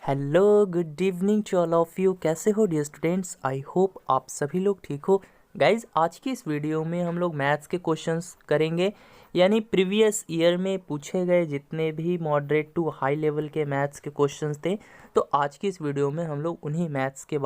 Hello good evening to all of you. कैसे हो dear students? I hope आप सभी लोग ठीक हो। गाइज आज की इस वीडियो में हम लोग मैथ्स के क्वेश्चंस करेंगे, यानी प्रीवियस ईयर में पूछे गए जितने भी मॉडरेट टू हाई लेवल के मैथ्स के क्वेश्चंस थे, तो आज की इस वीडियो में हम लोग उन्हीं मैथ्स के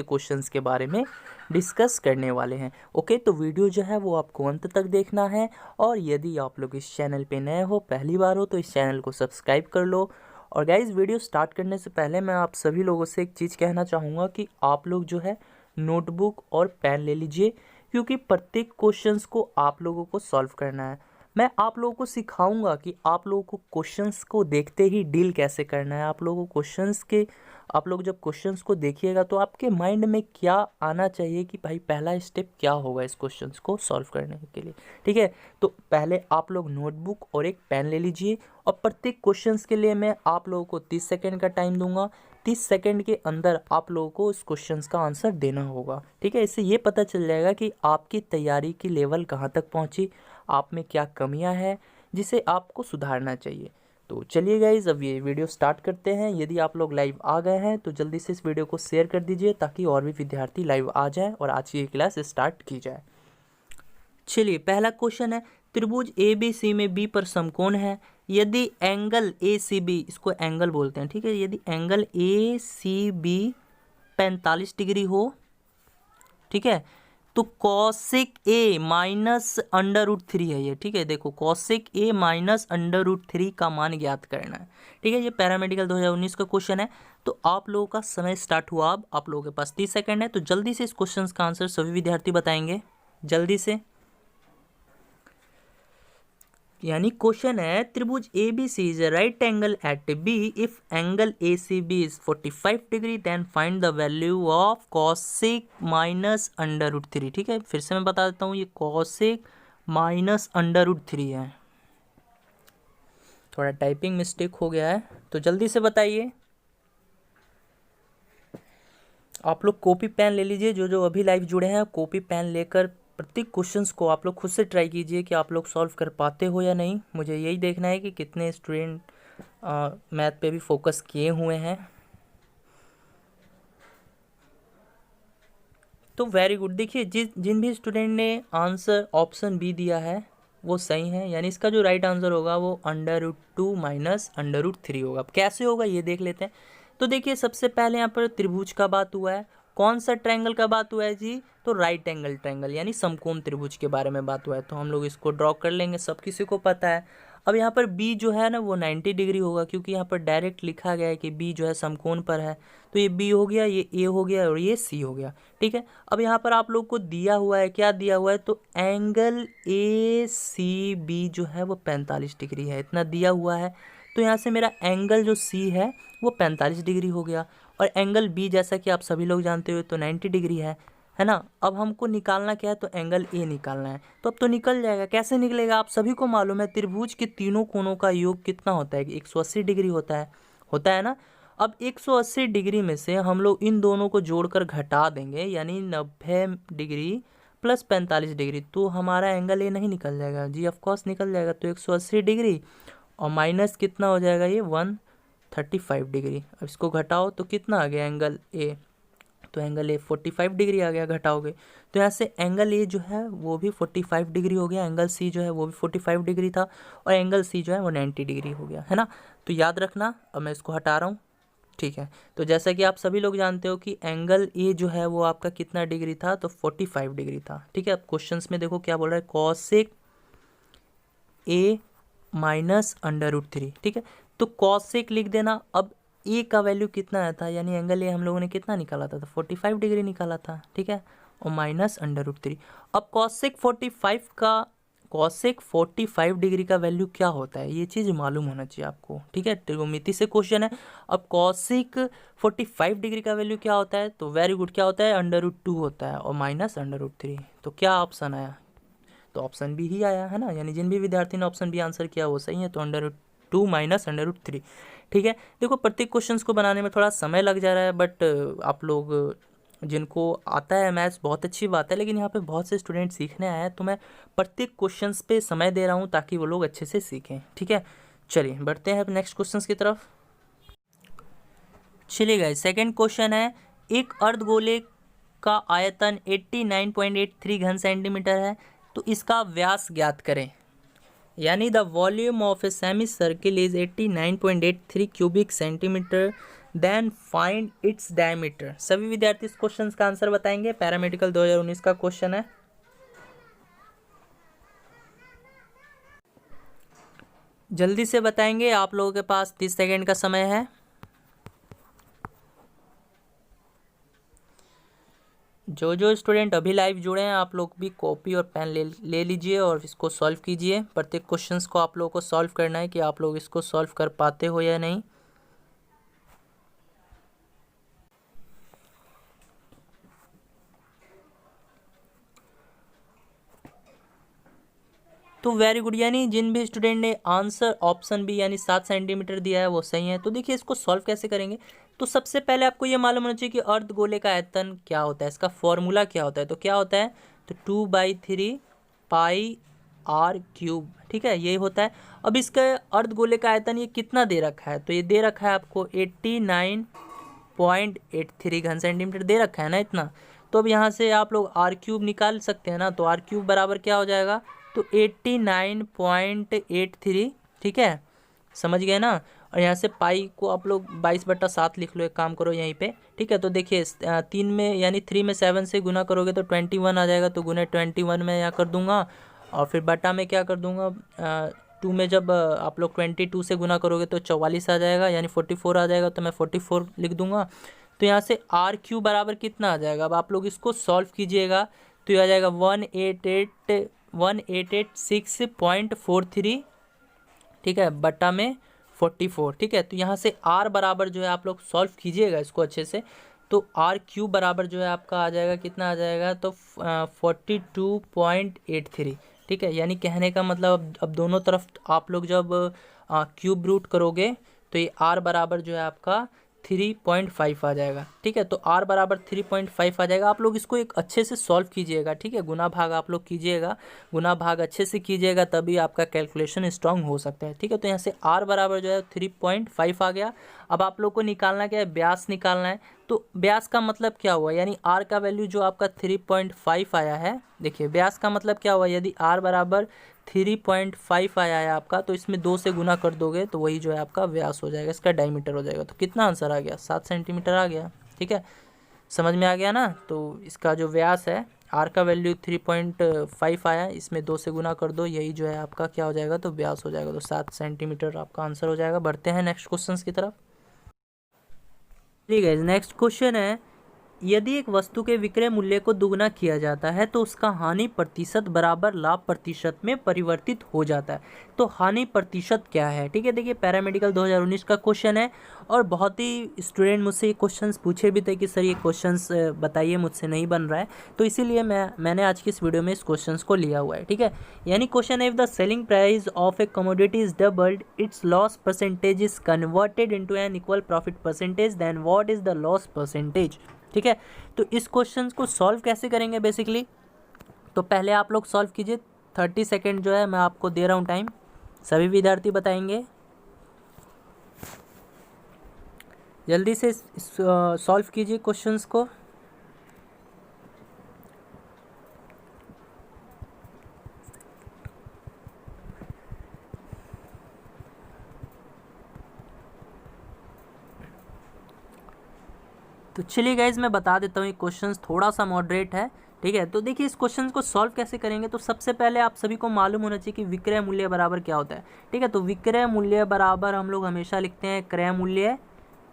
क्वेश्चंस के बारे में डिस्कस करने वाले हैं। ओके, तो वीडियो जो है वो आपको अंत तक देखना है, और यदि आप लोग इस चैनल पे नए हो, पहली बार हो, तो इस चैनल को सब्सक्राइब कर लो। और गाइज़ वीडियो स्टार्ट करने से पहले मैं आप सभी लोगों से एक चीज़ कहना चाहूँगा कि आप लोग जो है नोटबुक और पेन ले लीजिए, क्योंकि प्रत्येक क्वेश्चंस को आप लोगों को सॉल्व करना है। मैं आप लोगों को सिखाऊंगा कि आप लोगों को क्वेश्चंस को देखते ही डील कैसे करना है। आप लोग जब क्वेश्चंस को देखिएगा तो आपके माइंड में क्या आना चाहिए कि भाई पहला स्टेप क्या होगा इस क्वेश्चंस को सॉल्व करने के लिए। ठीक है, तो पहले आप लोग नोटबुक और एक पेन ले लीजिए, और प्रत्येक क्वेश्चंस के लिए मैं आप लोगों को 30 सेकंड का टाइम दूंगा। 30 सेकंड के अंदर आप लोगों को इस क्वेश्चंस का आंसर देना होगा। ठीक है, इससे ये पता चल जाएगा कि आपकी तैयारी की लेवल कहाँ तक पहुँची, आप में क्या कमियां हैं जिसे आपको सुधारना चाहिए। तो चलिए गाइज अब ये वीडियो स्टार्ट करते हैं। यदि आप लोग लाइव आ गए हैं तो जल्दी से इस वीडियो को शेयर कर दीजिए, ताकि और भी विद्यार्थी लाइव आ जाएं और आज की क्लास स्टार्ट की जाए। चलिए पहला क्वेश्चन है, त्रिभुज ए बी सी में बी पर समकोण है। यदि एंगल ए सी बी, इसको एंगल बोलते हैं, ठीक है, यदि angle A C B 45 degree हो, ठीक है, तो cosec A minus under root three है ये। ठीक है, देखो cosec A minus under root three का मान ज्ञात करना है। ठीक है, ये पैरामेडिकल 2019 का क्वेश्चन है। तो आप लोगों का समय स्टार्ट हुआ। अब आप लोगों के पास 30 सेकंड है, तो जल्दी से इस क्वेश्चन का आंसर सभी विद्यार्थी बताएंगे जल्दी से। यानी क्वेश्चन है, त्रिभुज A B C is a right angle at B. If angle A C B is 45 degree, then find the value of cosec minus under root three. ठीक है, फिर से मैं बता देता हूँ, ये cosec minus under root three है। थोड़ा टाइपिंग मिस्टेक हो गया है, तो जल्दी से बताइए। आप लोग कॉपी पेन ले लीजिए, जो जो अभी लाइव जुड़े हैं, कॉपी पेन लेकर प्रत्येक क्वेश्चंस को आप लोग खुद से ट्राई कीजिए कि आप लोग सॉल्व कर पाते हो या नहीं। मुझे यही देखना है कि कितने स्टूडेंट मैथ पे भी फोकस किए हुए हैं। तो वेरी गुड। देखिए जिन भी स्टूडेंट ने आंसर ऑप्शन बी दिया है वो सही है, यानी इसका जो राइट आंसर होगा वो under root two minus under root three होगा। अब कैसे होगा ये देख लेते हैं। तो देखिए सबसे पहले यहाँ पर त्रिभुज का बात हुआ है। कौन सा ट्रायंगल का बात हुआ है जी? तो राइट एंगल ट्रायंगल, यानी समकोण त्रिभुज के बारे में बात हुआ है। तो हम लोग इसको ड्रॉ कर लेंगे, सब किसी को पता है। अब यहाँ पर बी जो है ना वो 90 डिग्री होगा, क्योंकि यहाँ पर डायरेक्ट लिखा गया है कि बी जो है समकोण पर है। तो ये बी हो गया, ये ए हो गया, और ये सी हो गया। ठीक है, अब यहाँ पर आप लोग को दिया हुआ है, क्या दिया हुआ है? तो एंगल ए सी बी जो है वो 45 डिग्री है, इतना दिया हुआ है। तो यहाँ से मेरा एंगल जो सी है वो 45 डिग्री हो गया, और एंगल बी जैसा कि आप सभी लोग जानते हो तो 90 डिग्री है ना। अब हमको निकालना क्या है? तो एंगल ए निकालना है। तो अब तो निकल जाएगा। कैसे निकलेगा? आप सभी को मालूम है, त्रिभुज के तीनों कोणों का योग कितना होता है? 180 डिग्री होता है ना। अब 180 डिग्री में से हम लोग इन दोनों को जोड़कर घटा देंगे, यानी 90 डिग्री प्लस 45 डिग्री, तो हमारा एंगल ए नहीं निकल जाएगा जी? ऑफकोर्स निकल जाएगा। तो 180 डिग्री और माइनस कितना हो जाएगा? ये 135 डिग्री। अब इसको घटाओ तो कितना आ गया एंगल ए? तो एंगल ए 45 डिग्री आ गया, घटाओगे तो यहाँ से एंगल ए जो है वो भी 45 डिग्री हो गया, एंगल सी जो है वो भी 45 डिग्री था, और एंगल सी जो है वो 90 डिग्री हो गया, है ना। तो याद रखना। अब मैं इसको हटा रहा हूँ। ठीक है, तो जैसा कि आप सभी लोग जानते हो कि एंगल ए जो है वो आपका कितना डिग्री था? तो 45 डिग्री था। ठीक है, अब क्वेश्चंस में देखो क्या बोल रहा है, cosec A minus under root three. ठीक है, तो कॉसेक लिख देना। अब ए का वैल्यू कितना आया था, यानी एंगल ए हम लोगों ने कितना निकाला था? तो 45 डिग्री निकाला था। ठीक है, और माइनस अंडर रूट थ्री। अब कॉसेक 45 डिग्री का वैल्यू क्या होता है, ये चीज़ मालूम होना चाहिए आपको। ठीक है, त्रिकोणमिति से क्वेश्चन है। अब कॉसेक 45 डिग्री का वैल्यू क्या होता है? तो वेरी गुड, क्या होता है? अंडर रूट टू होता है, और माइनस अंडर रूट थ्री। तो क्या ऑप्शन आया? तो ऑप्शन बी ही आया, है ना। यानी जिन भी विद्यार्थी ने ऑप्शन बी आंसर किया वो सही है। तो under root two minus under root three. ठीक है, देखो प्रत्येक क्वेश्चंस को बनाने में थोड़ा समय लग जा रहा है, बट आप लोग जिनको आता है मैथ्स बहुत अच्छी बात है, लेकिन यहाँ पे बहुत से स्टूडेंट सीखने आए हैं, तो मैं प्रत्येक क्वेश्चंस पे समय दे रहा हूँ ताकि वो लोग अच्छे से सीखें। ठीक है, चलिए बढ़ते हैं अब नेक्स्ट क्वेश्चंस की तरफ। चलिए गाइस, सेकंड क्वेश्चन है, एक अर्धगोले का आयतन 89.83 घन सेंटीमीटर है, तो इसका व्यास ज्ञात करें। यानी the volume of a semicircle is 89.83 cubic centimetre, then find its diameter. सभी विद्यार्थी इस क्वेश्चन का आंसर बताएंगे। पैरामेडिकल 2019 का क्वेश्चन है। जल्दी से बताएंगे, आप लोगों के पास 30 सेकेंड का समय है। जो स्टूडेंट अभी लाइव जुड़े हैं, आप लोग भी कॉपी और पेन ले लीजिए और इसको सॉल्व कीजिए। प्रत्येक क्वेश्चंस को आप लोगों को सॉल्व करना है कि आप लोग इसको सॉल्व कर पाते हो या नहीं। तो वेरी गुड, यानी जिन भी स्टूडेंट ने आंसर ऑप्शन बी यानी 7 सेंटीमीटर दिया है वो सही है। तो देखिए इसको सॉल्व कैसे करेंगे। तो सबसे पहले आपको ये मालूम होना चाहिए कि अर्धगोले का आयतन क्या होता है, इसका फॉर्मूला क्या होता है। तो क्या होता है, तो 2/3 पाई आर क्यूब, ठीक है, ये होता है। अब इसका अर्धगोले का आयतन ये कितना दे रखा है, तो ये दे रखा है आपको 89.83 घन सेंटीमीटर दे रखा है ना, इतना। तो अब यहाँ से आप लोग आर क्यूब निकाल सकते हैं ना, तो आर क्यूब बराबर क्या हो जाएगा, तो 89.83, ठीक है, समझ गए ना। और यहाँ से पाई को आप लोग 22/7 लिख लो, एक काम करो यहीं पे, ठीक है। तो देखिए 3 में यानी 3 में 7 से गुना करोगे तो 21 आ जाएगा, तो गुना 21 में यहाँ कर दूंगा और फिर बटा में क्या कर दूंगा, 2 में जब आप लोग 22 से गुना करोगे तो 44 आ जाएगा, यानी 44 आ जाएगा, तो मैं 44 लिख दूंगा। तो यहाँ से आर क्यू बराबर कितना आ जाएगा, अब आप लोग इसको सॉल्व कीजिएगा तो ये आ जाएगा 1886.43, ठीक है, बटा में 44, ठीक है। तो यहाँ से आर बराबर जो है आप लोग सॉल्व कीजिएगा इसको अच्छे से, तो आर क्यू बराबर जो है आपका आ जाएगा, कितना आ जाएगा, तो 42.83, ठीक है। यानी कहने का मतलब अब दोनों तरफ आप लोग जब क्यूब रूट करोगे तो ये आर बराबर जो है आपका 3.5 आ जाएगा, ठीक है। तो आर बराबर 3.5 आ जाएगा। आप लोग इसको एक अच्छे से सॉल्व कीजिएगा, ठीक है, गुना भाग आप लोग कीजिएगा, गुना भाग अच्छे से कीजिएगा, तभी आपका कैलकुलेशन स्ट्रांग हो सकता है, ठीक है। तो यहाँ से आर बराबर जो है 3.5 आ गया। अब आप लोग को निकालना क्या है, ब्यास निकालना है। तो ब्यास का मतलब क्या हुआ, यानी आर का वैल्यू जो आपका 3.5 आया है, देखिए ब्यास का मतलब क्या हुआ, यदि आर बराबर 3.5 आया है आपका, तो इसमें 2 से गुना कर दोगे तो वही जो है आपका व्यास हो जाएगा, इसका डायमीटर हो जाएगा। तो कितना आंसर आ गया, 7 सेंटीमीटर आ गया, ठीक है, समझ में आ गया ना। तो इसका जो व्यास है, आर का वैल्यू 3.5 आया, इसमें 2 से गुना कर दो, यही जो है आपका क्या हो जाएगा, तो व्यास हो जाएगा। तो 7 सेंटीमीटर आपका आंसर हो जाएगा। बढ़ते हैं नेक्स्ट क्वेश्चन की तरफ। ठीक है, नेक्स्ट क्वेश्चन है, यदि एक वस्तु के विक्रय मूल्य को दुगना किया जाता है तो उसका हानि प्रतिशत बराबर लाभ प्रतिशत में परिवर्तित हो जाता है। तो हानि प्रतिशत क्या है, ठीक है। देखिए पैरामेडिकल 2019 का क्वेश्चन है और बहुत ही स्टूडेंट मुझसे ये क्वेश्चंस पूछे भी थे कि सर ये क्वेश्चंस बताइए, मुझसे नहीं बन रहा है, तो इसीलिए मैंने आज की इस वीडियो में इस क्वेश्चंस को लिया हुआ है, ठीक है। यानी क्वेश्चन है, if the selling price of a commodity is doubled, its loss percentage is converted into an equal profit percentage, then what is the loss percentage, ठीक है। तो इस क्वेश्चन को सॉल्व कैसे करेंगे बेसिकली, तो पहले आप लोग सॉल्व कीजिए। 30 सेकेंड जो है मैं आपको दे रहा हूँ टाइम, सभी विद्यार्थी बताएंगे, जल्दी से सॉल्व कीजिए क्वेश्चंस को। तो चलिए गाइज मैं बता देता हूँ, ये क्वेश्चन थोड़ा सा मॉडरेट है, ठीक है। तो देखिए इस क्वेश्चन को सॉल्व कैसे करेंगे, तो सबसे पहले आप सभी को मालूम होना चाहिए कि विक्रय मूल्य बराबर क्या होता है, ठीक है। तो विक्रय मूल्य बराबर हम लोग हमेशा लिखते हैं क्रय मूल्य,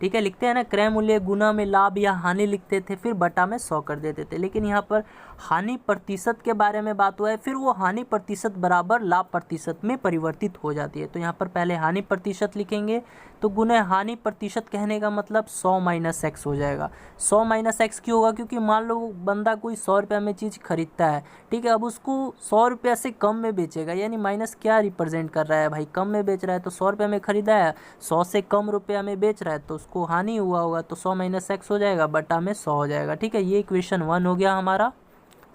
ठीक है, लिखते हैं ना, क्रय मूल्य गुना में लाभ या हानि लिखते थे, फिर बटा में 100 कर देते थे। लेकिन यहाँ पर हानि प्रतिशत के बारे में बात हुआ है, फिर वो हानि प्रतिशत बराबर लाभ प्रतिशत में परिवर्तित हो जाती है। तो यहाँ पर पहले हानि प्रतिशत लिखेंगे, तो गुना हानि प्रतिशत कहने का मतलब 100 माइनस एक्स हो जाएगा। 100 माइनस एक्स क्यों होगा, क्योंकि मान लो बंदा कोई 100 रुपये में चीज़ खरीदता है, ठीक है, अब उसको 100 रुपये से कम में बेचेगा, यानी माइनस क्या रिप्रेजेंट कर रहा है भाई, कम में बेच रहा है, तो 100 रुपये में खरीदा है, 100 से कम रुपया में बेच रहा है, तो उसको हानि हुआ होगा, तो 100 माइनस एक्स हो जाएगा, बटा में 100 हो जाएगा, ठीक है। ये इक्वेशन 1 हो गया हमारा,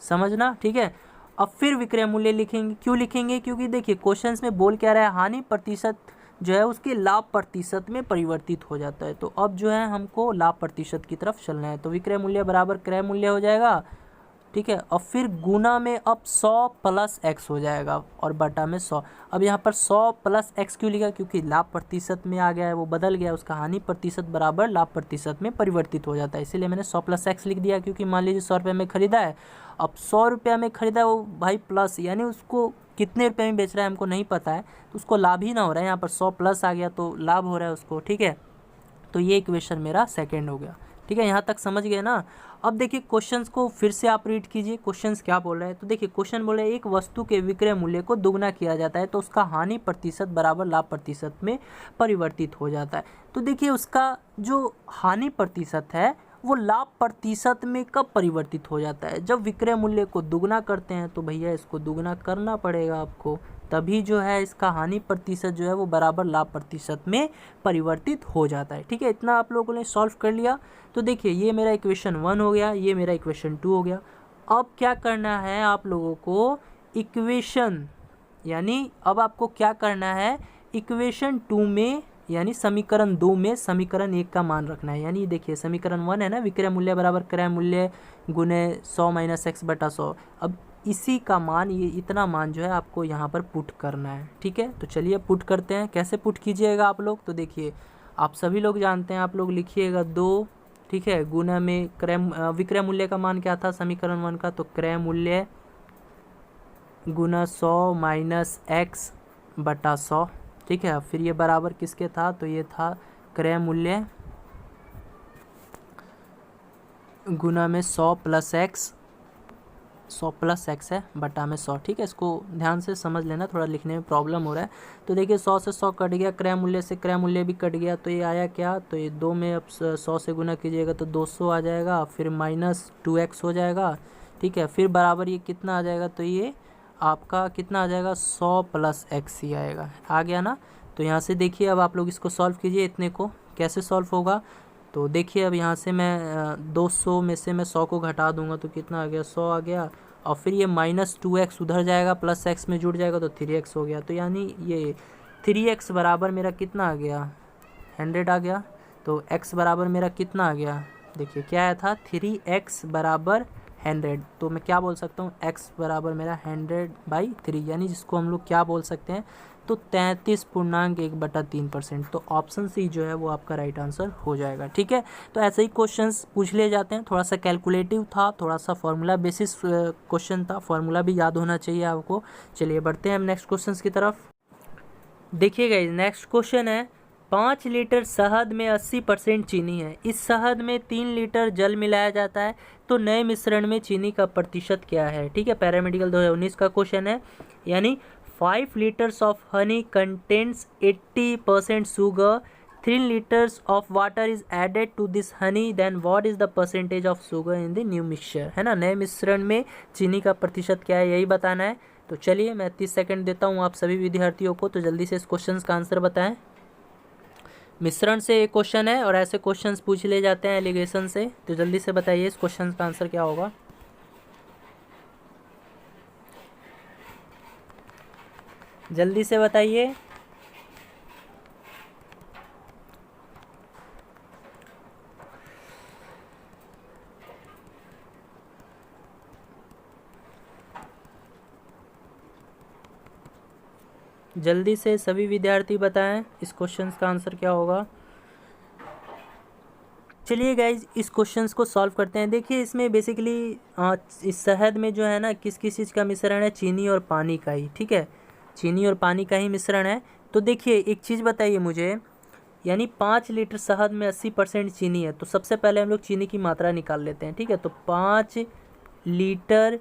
समझना, ठीक है। अब फिर विक्रय मूल्य लिखेंगे, क्यों लिखेंगे, क्योंकि देखिए क्वेश्चन में बोल क्या रहा है, हानि प्रतिशत जो है उसके लाभ प्रतिशत में परिवर्तित हो जाता है। तो अब जो है हमको लाभ प्रतिशत की तरफ चलना है। तो विक्रय मूल्य बराबर क्रय मूल्य हो जाएगा, ठीक है। और फिर गुना में अब 100 प्लस x हो जाएगा और बटा में 100। अब यहाँ पर 100 प्लस x क्यों लिखा, क्योंकि लाभ प्रतिशत में आ गया है, वो बदल गया, उसका हानि प्रतिशत बराबर लाभ प्रतिशत में परिवर्तित हो जाता है, इसीलिए मैंने 100 प्लस x लिख दिया। क्योंकि मान लीजिए 100 रुपये में खरीदा है, अब 100 रुपये में खरीदा है वो भाई प्लस, यानी उसको कितने रुपये में बेच रहा है हमको नहीं पता है, तो उसको लाभ ही ना हो रहा है। यहाँ पर 100 प्लस आ गया तो लाभ हो रहा है उसको, ठीक है। तो ये इक्वेशन मेरा सेकेंड हो गया, ठीक है। यहाँ तक समझ गए ना। अब देखिए क्वेश्चंस को फिर से आप रीड कीजिए, क्वेश्चंस क्या बोल रहा है। तो देखिए क्वेश्चन बोल रहा है एक वस्तु के विक्रय मूल्य को दुगना किया जाता है तो उसका हानि प्रतिशत बराबर लाभ प्रतिशत में परिवर्तित हो जाता है। तो देखिए उसका जो हानि प्रतिशत है वो लाभ प्रतिशत में कब परिवर्तित हो जाता है, जब विक्रय मूल्य को दुगना करते हैं। तो भैया इसको दुगना करना पड़ेगा आपको, तभी जो है इसका हानि प्रतिशत जो है वो बराबर लाभ प्रतिशत में परिवर्तित हो जाता है, ठीक है। इतना आप लोगों ने सॉल्व कर लिया। तो देखिए ये मेरा इक्वेशन 1 हो गया, ये मेरा इक्वेशन 2 हो गया। अब क्या करना है आप लोगों को, इक्वेशन यानी अब आपको क्या करना है, इक्वेशन 2 में यानी समीकरण 2 में समीकरण 1 का मान रखना है। यानी देखिए समीकरण 1 है ना, विक्रय मूल्य बराबर क्रय मूल्य गुने 100 माइनस x बटा 100। अब इसी का मान, ये इतना मान जो है आपको यहाँ पर पुट करना है, ठीक है। तो चलिए पुट करते हैं। कैसे पुट कीजिएगा आप लोग, तो देखिए आप सभी लोग जानते हैं, आप लोग लिखिएगा 2, ठीक है, गुना में विक्रय मूल्य का मान क्या था समीकरण 1 का, तो क्रय मूल्य गुना 100 माइनस x बटा 100, ठीक है। फिर ये बराबर किसके था, तो ये था क्रय मूल्य गुना में 100 प्लस x, 100 प्लस x है बटा में 100, ठीक है। इसको ध्यान से समझ लेना, थोड़ा लिखने में प्रॉब्लम हो रहा है। तो देखिए 100 से 100 कट गया, क्रय मूल्य से क्रय मूल्य भी कट गया, तो ये आया क्या, तो ये 2 में अब 100 से गुना कीजिएगा तो 200 आ जाएगा, फिर माइनस 2x हो जाएगा, ठीक है। फिर बराबर ये कितना आ जाएगा, तो ये आपका कितना आ जाएगा, 100 प्लस x ही आएगा, आ गया ना। तो यहाँ से देखिए अब आप लोग इसको सॉल्व कीजिए, इतने को कैसे सॉल्व होगा। तो देखिए अब यहाँ से मैं 200 में से मैं 100 को घटा दूंगा तो कितना आ गया, 100 आ गया। और फिर ये माइनस 2x उधर जाएगा, प्लस x में जुड़ जाएगा तो 3x हो गया। तो यानी ये 3x बराबर मेरा कितना आ गया, 100 आ गया। तो x बराबर मेरा कितना आ गया, देखिए क्या आया था, 3x बराबर 100। तो मैं क्या बोल सकता हूँ, x बराबर मेरा 100/3, यानी जिसको हम लोग क्या बोल सकते हैं, तो 33.1/3%। तो ऑप्शन सी जो है वो आपका राइट आंसर हो जाएगा, ठीक है। तो ऐसे ही क्वेश्चंस पूछ लिए जाते हैं, थोड़ा सा कैलकुलेटिव था, थोड़ा सा फॉर्मूला बेसिस क्वेश्चन था, फॉर्मूला भी याद होना चाहिए आपको। चलिए बढ़ते हैं हम नेक्स्ट क्वेश्चन की तरफ। देखिए गाइस नेक्स्ट क्वेश्चन है, 5 लीटर शहद में 80% चीनी है, इस शहद में 3 लीटर जल मिलाया जाता है, तो नए मिश्रण में चीनी का प्रतिशत क्या है, ठीक है। पैरामेडिकल 2019 का क्वेश्चन है। यानी 5 liters of honey contains 80% sugar, 3 liters of water is added to this honey, then what is the percentage of sugar in the new mixture, है ना। नए मिश्रण में चीनी का प्रतिशत क्या है, यही बताना है। तो चलिए मैं 30 सेकंड देता हूँ आप सभी विद्यार्थियों को, तो जल्दी से इस क्वेश्चन का आंसर बताएं। मिश्रण से एक क्वेश्चन है और ऐसे क्वेश्चंस पूछ ले जाते हैं एलिगेशन से, तो जल्दी से बताइए इस क्वेश्चन का आंसर क्या होगा। जल्दी से बताइए। जल्दी से सभी विद्यार्थी बताएं इस क्वेश्चन का आंसर क्या होगा। चलिए गाइज इस क्वेश्चंस को सॉल्व करते हैं। देखिए इसमें बेसिकली इस शहद में जो है ना किस किस चीज़ का मिश्रण है, चीनी और पानी का ही, ठीक है, चीनी और पानी का ही मिश्रण है। तो देखिए एक चीज़ बताइए मुझे, यानी 5 लीटर शहद में 80% चीनी है, तो सबसे पहले हम लोग चीनी की मात्रा निकाल लेते हैं, ठीक है। तो 5 लीटर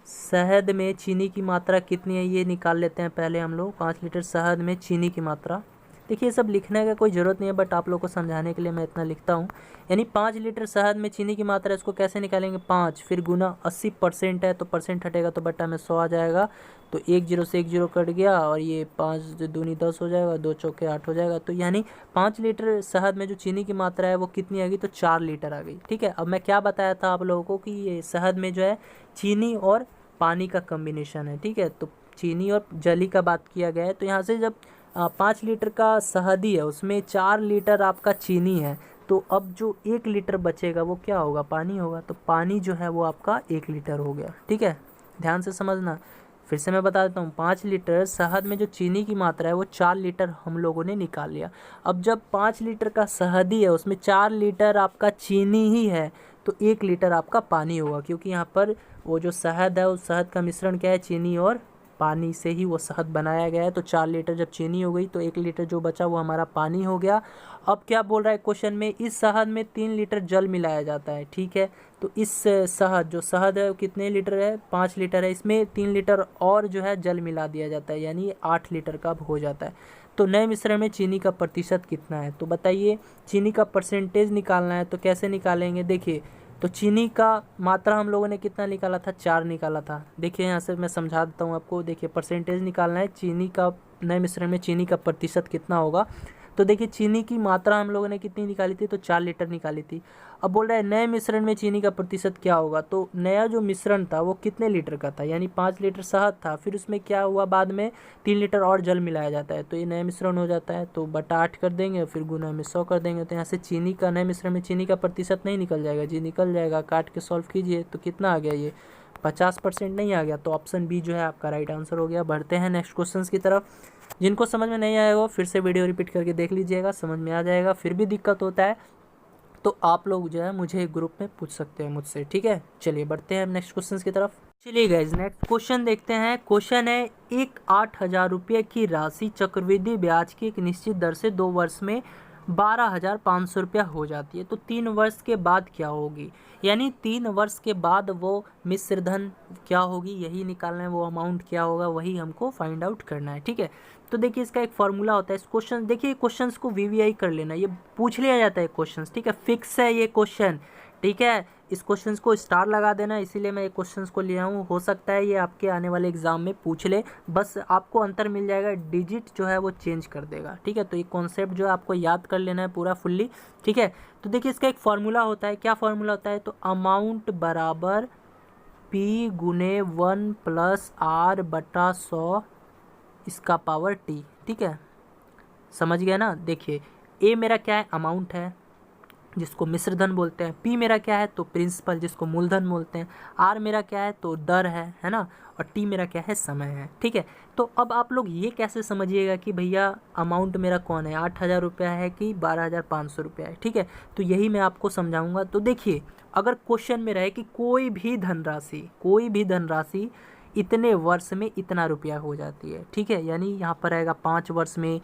शहद में चीनी की मात्रा कितनी है ये निकाल लेते हैं पहले हम लोग। 5 लीटर शहद में चीनी की मात्रा, देखिए सब लिखने का कोई ज़रूरत नहीं है, बट आप लोग को समझाने के लिए मैं इतना लिखता हूँ। यानी 5 लीटर शहद में चीनी की मात्रा, इसको कैसे निकालेंगे, 5 फिर गुना 80% है तो परसेंट हटेगा तो बट्टा में 100 आ जाएगा। तो 1 0 से 1 0 कट गया और ये 5 दूनी 10 हो जाएगा, 2 चौके 8 हो जाएगा। तो यानी 5 लीटर शहद में जो चीनी की मात्रा है वो कितनी आ गई, तो 4 लीटर आ गई, ठीक है। अब मैं क्या बताया था आप लोगों को कि ये शहद में जो है चीनी और पानी का कम्बिनेशन है, ठीक है। तो चीनी और जली का बात किया गया है, तो यहाँ से जब 5 लीटर का शहदी है, उसमें 4 लीटर आपका चीनी है, तो अब जो 1 लीटर बचेगा वो क्या होगा, पानी होगा। तो पानी जो है वो आपका 1 लीटर हो गया। ठीक है, ध्यान से समझना। फिर से मैं बता देता हूँ, 5 लीटर शहद में जो चीनी की मात्रा है वो 4 लीटर हम लोगों ने निकाल लिया। अब जब 5 लीटर का शहदी है उसमें 4 लीटर आपका चीनी ही है, तो 1 लीटर आपका पानी होगा, क्योंकि यहाँ पर वो जो शहद है उस शहद का मिश्रण क्या है, चीनी और पानी से ही वो शहद बनाया गया है। तो 4 लीटर जब चीनी हो गई तो 1 लीटर जो बचा वो हमारा पानी हो गया। अब क्या बोल रहा है क्वेश्चन में, इस शहद में 3 लीटर जल मिलाया जाता है। ठीक है, तो इस शहद जो शहद है कितने लीटर है, 5 लीटर है, इसमें 3 लीटर और जो है जल मिला दिया जाता है, यानी 8 लीटर का हो जाता है। तो नए मिश्रण में चीनी का प्रतिशत कितना है, तो बताइए। चीनी का परसेंटेज निकालना है, तो कैसे निकालेंगे, देखिए। तो चीनी का मात्रा हम लोगों ने कितना निकाला था, 4 निकाला था। देखिए यहाँ से मैं समझा देता हूँ आपको। देखिए परसेंटेज निकालना है, चीनी का नए मिश्रण में चीनी का प्रतिशत कितना होगा। तो देखिए चीनी की मात्रा हम लोगों ने कितनी निकाली थी, तो 4 लीटर निकाली थी। अब बोल रहा है नए मिश्रण में चीनी का प्रतिशत क्या होगा। तो नया जो मिश्रण था वो कितने लीटर का था, यानी 5 लीटर शहद था, फिर उसमें क्या हुआ, बाद में 3 लीटर और जल मिलाया जाता है, तो ये नया मिश्रण हो जाता है। तो बटा 8 कर देंगे, फिर गुना में 100 कर देंगे। तो यहाँ से चीनी का नए मिश्रण में चीनी का प्रतिशत नहीं निकल जाएगा जी, निकल जाएगा। काट के सॉल्व कीजिए तो कितना आ गया, ये 50% नहीं आ गया। तो ऑप्शन बी जो है आपका राइट आंसर हो गया। बढ़ते हैं नेक्स्ट क्वेश्चन की तरफ। जिनको समझ में नहीं आएगा फिर से वीडियो रिपीट करके देख लीजिएगा, समझ में आ जाएगा। फिर भी दिक्कत होता है तो आप लोग जो है मुझे ग्रुप में पूछ सकते हैं मुझसे। ठीक है, चलिए बढ़ते हैं नेक्स्ट क्वेश्चन की तरफ। चलिए गाइज नेक्स्ट क्वेश्चन देखते हैं। क्वेश्चन है, एक 8,000 रुपये की राशि चक्रवृद्धि ब्याज की एक निश्चित दर से 2 वर्ष में 12,500 रुपया हो जाती है, तो 3 वर्ष के बाद क्या होगी, यानी 3 वर्ष के बाद वो मिश्रधन क्या होगी, यही निकालना है। वो अमाउंट क्या होगा वही हमको फाइंड आउट करना है। ठीक है, तो देखिए इसका एक फॉर्मूला होता है। इस क्वेश्चन देखिए, क्वेश्चंस को वीवीआई कर लेना, ये पूछ लिया जाता है क्वेश्चंस। ठीक है, फिक्स है ये क्वेश्चन। ठीक है, इस क्वेश्चंस को स्टार लगा देना, इसीलिए मैं ये क्वेश्चंस को लिया हूँ। हो सकता है ये आपके आने वाले एग्जाम में पूछ ले, बस आपको अंतर मिल जाएगा, डिजिट जो है वो चेंज कर देगा। ठीक है, तो ये कॉन्सेप्ट जो है आपको याद कर लेना है पूरा फुल्ली। ठीक है, तो देखिए इसका एक फॉर्मूला होता है। क्या फॉर्मूला होता है, तो अमाउंट बराबर P गुने 1 + R बटा 100 इसका पावर T। ठीक है, समझ गया ना। देखिए A मेरा क्या है, अमाउंट है जिसको मिश्रधन बोलते हैं। P मेरा क्या है, तो प्रिंसिपल जिसको मूलधन बोलते हैं। R मेरा क्या है, तो दर है ना। और T मेरा क्या है, समय है। ठीक है, तो अब आप लोग ये कैसे समझिएगा कि भैया अमाउंट मेरा कौन है, 8,000 रुपया है कि 12,500 रुपया है। ठीक है, तो यही मैं आपको समझाऊंगा। तो देखिए अगर क्वेश्चन में रहे कि कोई भी धनराशि इतने वर्ष में इतना रुपया हो जाती है। ठीक है, यानी यहाँ पर आएगा 5 वर्ष में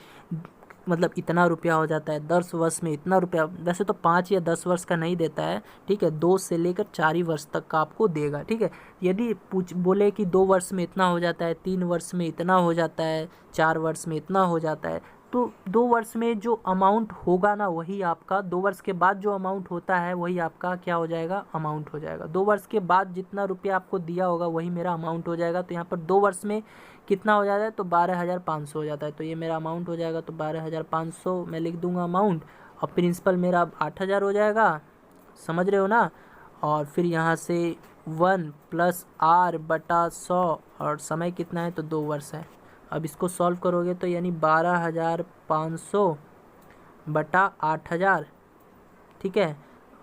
मतलब इतना रुपया हो जाता है, 10 वर्ष में इतना रुपया। वैसे तो 5 या 10 वर्ष का नहीं देता है। ठीक है, 2 से लेकर 4 ही वर्ष तक का आपको देगा। ठीक है, यदि बोले कि 2 वर्ष में इतना हो जाता है, 3 वर्ष में इतना हो जाता है, 4 वर्ष में इतना हो जाता है, तो 2 वर्ष में जो अमाउंट होगा ना वही आपका, 2 वर्ष के बाद जो अमाउंट होता है वही आपका क्या हो जाएगा, अमाउंट हो जाएगा। 2 वर्ष के बाद जितना रुपया आपको दिया होगा वही मेरा अमाउंट हो जाएगा। तो यहाँ पर 2 वर्ष में कितना हो जाता है, तो 12,500 हो जाता है, तो ये मेरा अमाउंट हो जाएगा। तो 12,500 मैं लिख दूंगा अमाउंट, और प्रिंसिपल मेरा 8,000 हो जाएगा, समझ रहे हो ना। और फिर यहाँ से 1 + R बटा 100, और समय कितना है, तो 2 वर्ष है। अब इसको सॉल्व करोगे तो यानी 12,500 बटा 8,000। ठीक है,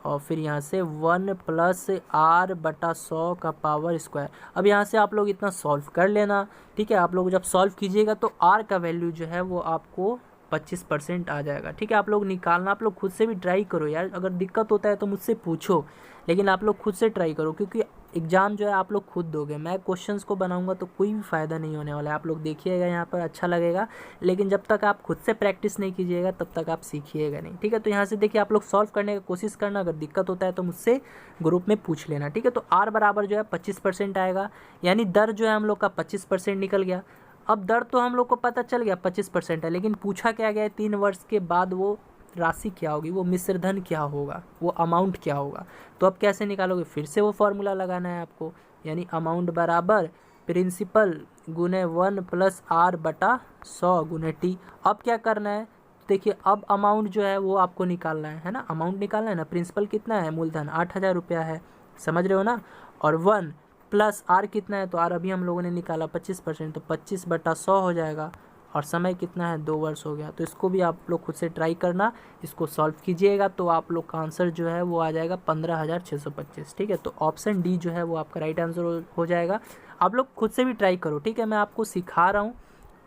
और फिर यहाँ से 1 + R बटा 100 का पावर स्क्वायर। अब यहाँ से आप लोग इतना सॉल्व कर लेना। ठीक है, आप लोग जब सॉल्व कीजिएगा तो R का वैल्यू जो है वो आपको 25% आ जाएगा। ठीक है, आप लोग निकालना, आप लोग खुद से भी ट्राई करो यार। अगर दिक्कत होता है तो मुझसे पूछो, लेकिन आप लोग खुद से ट्राई करो, क्योंकि एग्ज़ाम जो है आप लोग खुद दोगे। मैं क्वेश्चंस को बनाऊंगा तो कोई भी फ़ायदा नहीं होने वाला है। आप लोग देखिएगा यहाँ पर, अच्छा लगेगा, लेकिन जब तक आप खुद से प्रैक्टिस नहीं कीजिएगा तब तक आप सीखिएगा नहीं। ठीक है, तो यहाँ से देखिए आप लोग सॉल्व करने की कोशिश करना। अगर दिक्कत होता है तो मुझसे ग्रुप में पूछ लेना। ठीक है, तो R बराबर जो है 25% आएगा, यानी दर जो है हम लोग का 25% निकल गया। अब दर तो हम लोग को पता चल गया 25% है, लेकिन पूछा क्या गया है, 3 वर्ष के बाद वो राशि क्या होगी, वो मिश्रधन क्या होगा, वो अमाउंट क्या होगा। तो अब कैसे निकालोगे, फिर से वो फॉर्मूला लगाना है आपको, यानी अमाउंट बराबर प्रिंसिपल गुने 1 + R बटा 100 गुने T। अब क्या करना है, देखिए अब अमाउंट जो है वो आपको निकालना है ना, अमाउंट निकालना है ना। प्रिंसिपल कितना है, मूलधन 8,000 रुपया है, समझ रहे हो ना। और 1 + R कितना है, तो R अभी हम लोगों ने निकाला 25%, तो 25 बटा 100 हो जाएगा। और समय कितना है, 2 वर्ष हो गया। तो इसको भी आप लोग खुद से ट्राई करना, इसको सॉल्व कीजिएगा तो आप लोग का आंसर जो है वो आ जाएगा 15,625। ठीक है, तो ऑप्शन डी जो है वो आपका राइट आंसर हो जाएगा। आप लोग खुद से भी ट्राई करो, ठीक है, मैं आपको सिखा रहा हूँ।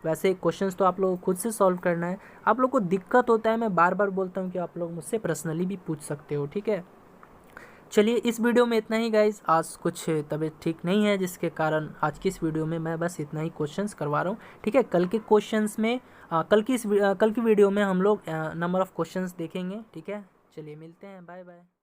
वैसे क्वेश्चंस तो आप लोगों को खुद से सॉल्व करना है। आप लोग को दिक्कत होता है, मैं बार बार बोलता हूँ कि आप लोग मुझसे पर्सनली भी पूछ सकते हो। ठीक है, चलिए इस वीडियो में इतना ही गाइज। आज कुछ तबीयत ठीक नहीं है जिसके कारण आज की इस वीडियो में मैं बस इतना ही क्वेश्चंस करवा रहा हूँ। ठीक है, कल के क्वेश्चंस में कल की वीडियो में हम लोग नंबर ऑफ़ क्वेश्चंस देखेंगे। ठीक है, चलिए मिलते हैं, बाय बाय।